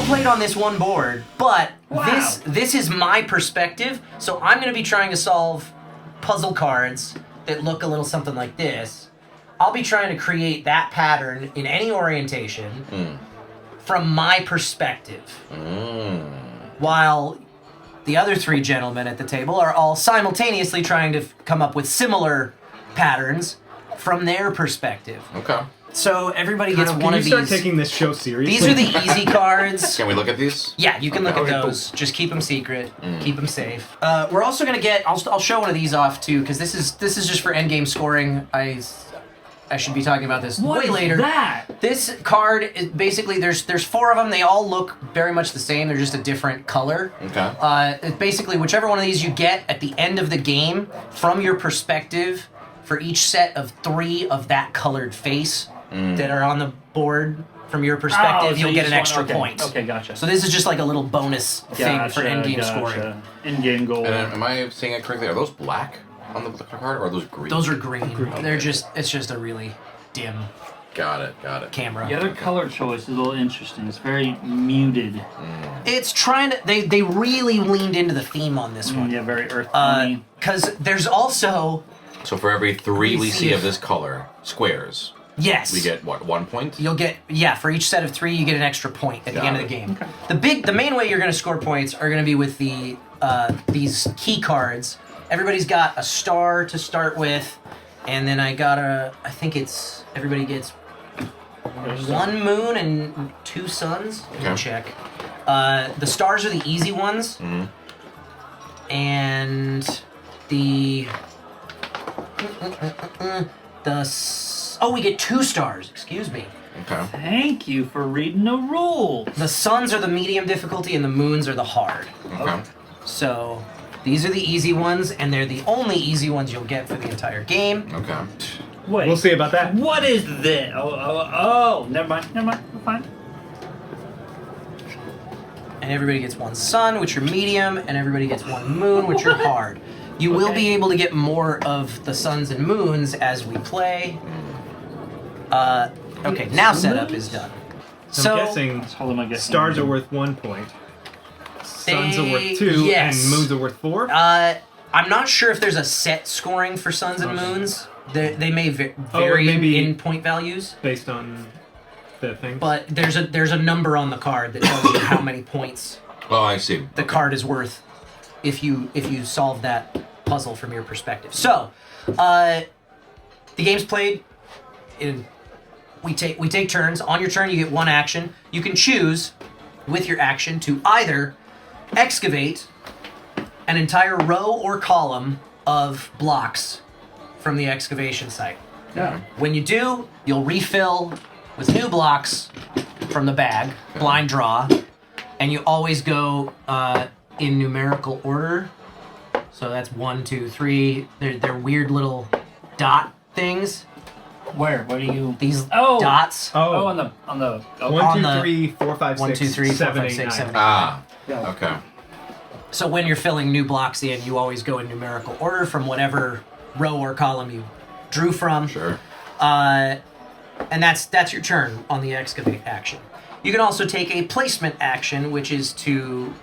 played on this one board, but this is my perspective, so I'm going to be trying to solve puzzle cards that look a little something like this. I'll be trying to create that pattern in any orientation from my perspective. While the other three gentlemen at the table are all simultaneously trying to come up with similar patterns from their perspective. Okay. So everybody gets one of these. Can you start taking this show seriously? These are the easy cards. Can we look at these? Yeah, you can look at those. Cool. Just keep them secret. Keep them safe. We're also gonna get. I'll show one of these off too, because this is just for endgame scoring. I should be talking about this way later. What is that? This card is basically there's 4 of them. They all look very much the same. They're just a different color. Okay. It's basically whichever one of these you get at the end of the game from your perspective. For each set of 3 of that colored face that are on the board from your perspective, you'll get an extra point. Okay, gotcha. So this is just like a little bonus thing for endgame scoring. Endgame goal. And am I seeing it correctly? Are those black on the card, or are those green? Those are green. Okay. They're it's just a really dim. Got it. Camera. The other color choice is a little interesting. It's very muted. It's trying to. They really leaned into the theme on this one. Yeah, very earthy. Because there's also. So for every 3 we see of this color, squares. Yes. We get what, 1 point? You'll get for each set of 3 you get an extra point at the end of the game. Okay. The main way you're going to score points are going to be with the these key cards. Everybody's got a star to start with, and then I think it's everybody gets 1 moon and 2 suns. Let me check. The stars are the easy ones, and the we get 2 stars. Excuse me. Okay. Thank you for reading the rules. The suns are the medium difficulty, and the moons are the hard. Okay. So these are the easy ones, and they're the only easy ones you'll get for the entire game. Okay. Wait. We'll see about that. What is this? Oh, never mind. We're fine. And everybody gets 1 sun, which are medium, and everybody gets 1 moon, which are hard. You will be able to get more of the suns and moons as we play. Okay, now setup is done. So I'm guessing stars are worth 1 point, suns are worth 2, and moons are worth 4? I'm not sure if there's a set scoring for suns and moons. They may vary in point values. Based on the thing. But there's a number on the card that tells you how many points I see. The card is worth if you solve that puzzle from your perspective. So, the game's played. We take turns. On your turn, you get 1 action. You can choose with your action to either excavate an entire row or column of blocks from the excavation site. Yeah. When you do, you'll refill with new blocks from the bag, blind draw, and you always go in numerical order. So that's 1, 2, 3. They're weird little dot things. Where? What do you? These dots. Oh, on the. 1, 2, 3, 4, 5, 6, 1, 2, 3, 4, 7, 5, 8, 6, 7, 8. Ah. Yeah. Okay. So when you're filling new blocks in, you always go in numerical order from whatever row or column you drew from. Sure. And that's your turn on the excavate action. You can also take a placement action, which is to...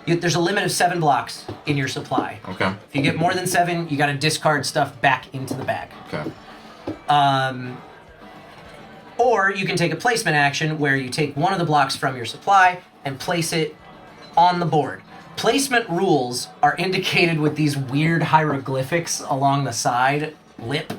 there's a limit of 7 blocks in your supply. Okay. If you get more than 7, you got to discard stuff back into the bag. Okay. Or you can take a placement action where you take one of the blocks from your supply and place it on the board. Placement rules are indicated with these weird hieroglyphics along the side lip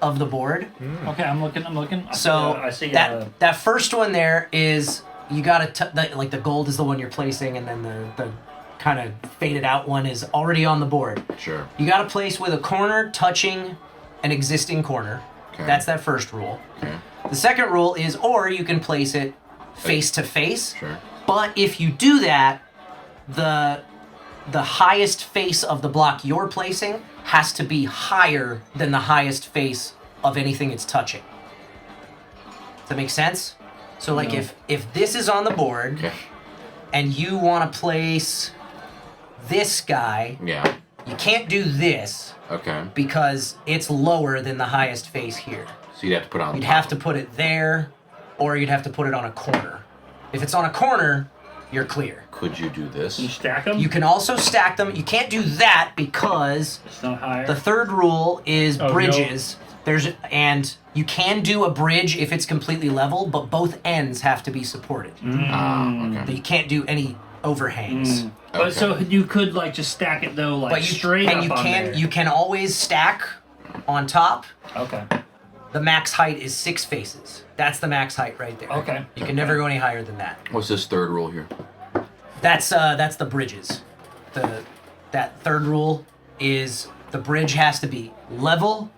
of the board. Okay, I'm looking. So I see that first one there is you got to like the gold is the one you're placing, and then the kind of faded out one is already on the board. Sure. You got to place with a corner touching an existing corner. Okay. That's that first rule. Okay. The second rule is, or you can place it face to face. Sure. But if you do that, the highest face of the block you're placing has to be higher than the highest face of anything it's touching. Does that make sense? So like if this is on the board, Okay. and you want to place this guy, Yeah. you can't do this Okay. because it's lower than the highest face here. So you'd have to put it on. You'd top. have to put it there, or you'd have to put it on a corner. If it's on a corner, you're clear. Could you do this? You stack them? You can also stack them. You can't do that because It's not higher. the third rule is Oh, bridges. And you can do a bridge if it's completely level, but both ends have to be supported. Okay. You can't do any overhangs. But Okay. so you could like just stack it though, like But you straight and up you on can there. you can always stack on top. Okay. The max height is 6 faces. That's the max height right there. Okay. You can never go any higher than that. What's this third rule here? That's the bridges. That third rule is the bridge has to be level,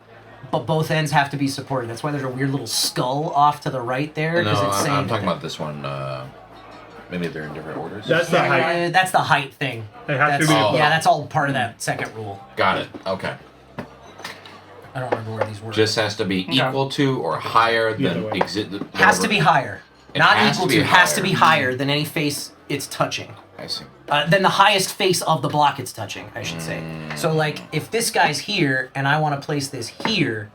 but both ends have to be supported. That's why there's a weird little skull off to the right there. No, 'cause it's saying I'm talking about this one. Maybe they're in different orders. That's the height. That's the height thing. It has to That's- be. Oh. Yeah, that's all part of that second rule. Got it. Okay. I don't remember where these were. Just has to be equal to or higher The other than way. has to be higher. It Not has equal to be to, has to higher. be higher than any face it's touching. I see. Than the highest face of the block it's touching, I should say. So, like, if this guy's here and I want to place this here,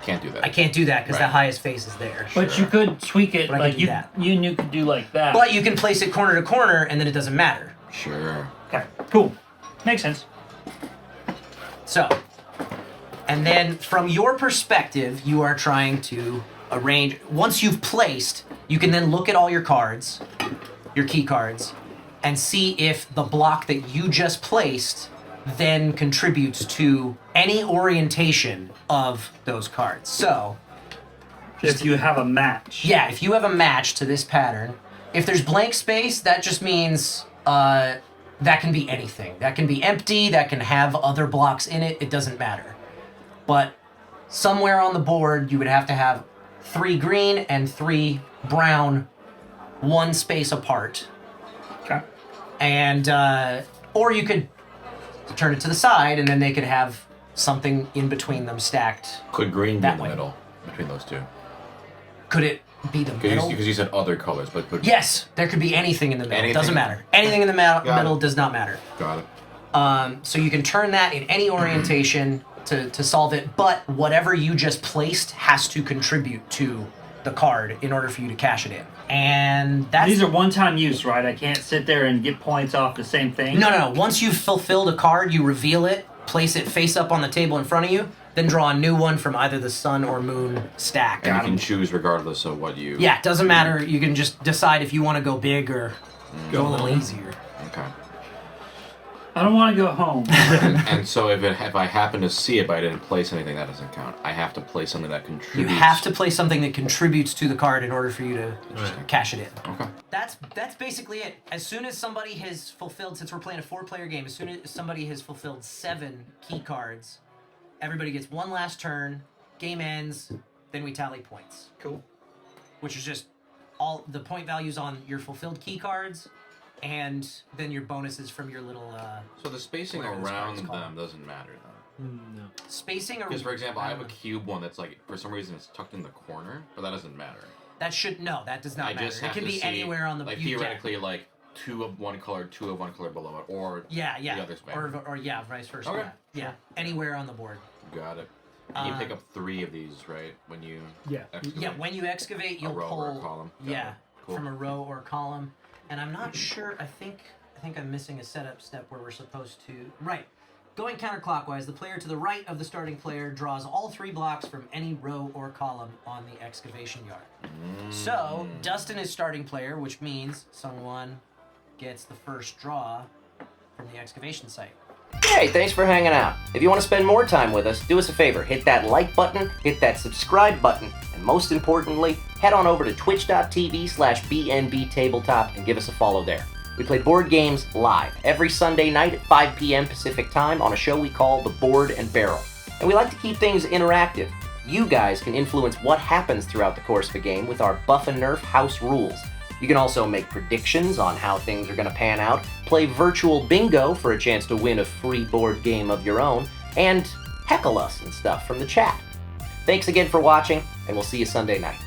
Can't do that. I can't do that because Right. the highest face is there. But you could tweak it But I like can do you, that. you could do like that. But you can place it corner to corner and then it doesn't matter. Sure. Okay. Cool. Makes sense. So, and then from your perspective, you are trying to arrange. Once you've placed, you can then look at all your cards, your key cards, and see if the block that you just placed then contributes to any orientation of those cards. So, If you have a match. yeah, if you have a match to this pattern, if there's blank space, that just means that can be anything. That can be empty, that can have other blocks in it, it doesn't matter. But somewhere on the board, you would have to have 3 green and 3 brown, 1 space apart. Okay. And, or you could turn it to the side and then they could have something in between them stacked. Could green be That in the way. middle between those two? Could it be the middle? Because you said other colors, but could Yes, there could be anything in the middle. Anything? Doesn't matter. Anything in the Got middle it. does not matter. Got it. So you can turn that in any orientation to solve it, but whatever you just placed has to contribute to the card in order for you to cash it in. And that's... These are one-time use, right? I can't sit there and get points off the same thing. No. Once you've fulfilled a card, you reveal it, place it face up on the table in front of you, then draw a new one from either the sun or moon stack. And you can choose regardless of what you... Yeah, it doesn't matter. You can just decide if you want to go big or go a little easier. Okay. I don't want to go home. And so if I happen to see it but I didn't place anything, that doesn't count. I have to place something that You contributes. have to play something that contributes to the card in order for you to cash it in. Okay. That's basically it. As soon as somebody has fulfilled, since we're playing a 4-player game, as soon as somebody has fulfilled 7 key cards, everybody gets one last turn, game ends, then we tally points. Cool. Which is just all the point values on your fulfilled key cards, and then your bonuses from your little So the spacing Whatever this around card's called. them doesn't matter then. No. spacing. Because for example, I have a cube one that's like for some reason it's tucked in the corner, but that doesn't matter. That does not I matter. just It have can to be see, anywhere on the like you- theoretically like 2 of one color, 2 of one color below it, or Yeah, the other space. or yeah, vice versa. Okay. Yeah, anywhere on the board. Got it. And you pick up 3 of these, right? When you Yeah. excavate. Yeah, when you excavate, you'll row pull or a column. Got yeah it. Cool. from a row or column. And I'm not sure. I think I'm missing a setup step where we're supposed to right. Going counterclockwise, the player to the right of the starting player draws all 3 blocks from any row or column on the excavation yard. So Dustin is starting player, which means SungWon gets the first draw from the excavation site. Hey, thanks for hanging out. If you want to spend more time with us, do us a favor. Hit that like button, hit that subscribe button, and most importantly, head on over to twitch.tv/BNB Tabletop and give us a follow there. We play board games live every Sunday night at 5 p.m. Pacific Time on a show we call The Board and Barrel. And we like to keep things interactive. You guys can influence what happens throughout the course of a game with our Buff and Nerf house rules. You can also make predictions on how things are going to pan out, play virtual bingo for a chance to win a free board game of your own, and heckle us and stuff from the chat. Thanks again for watching, and we'll see you Sunday night.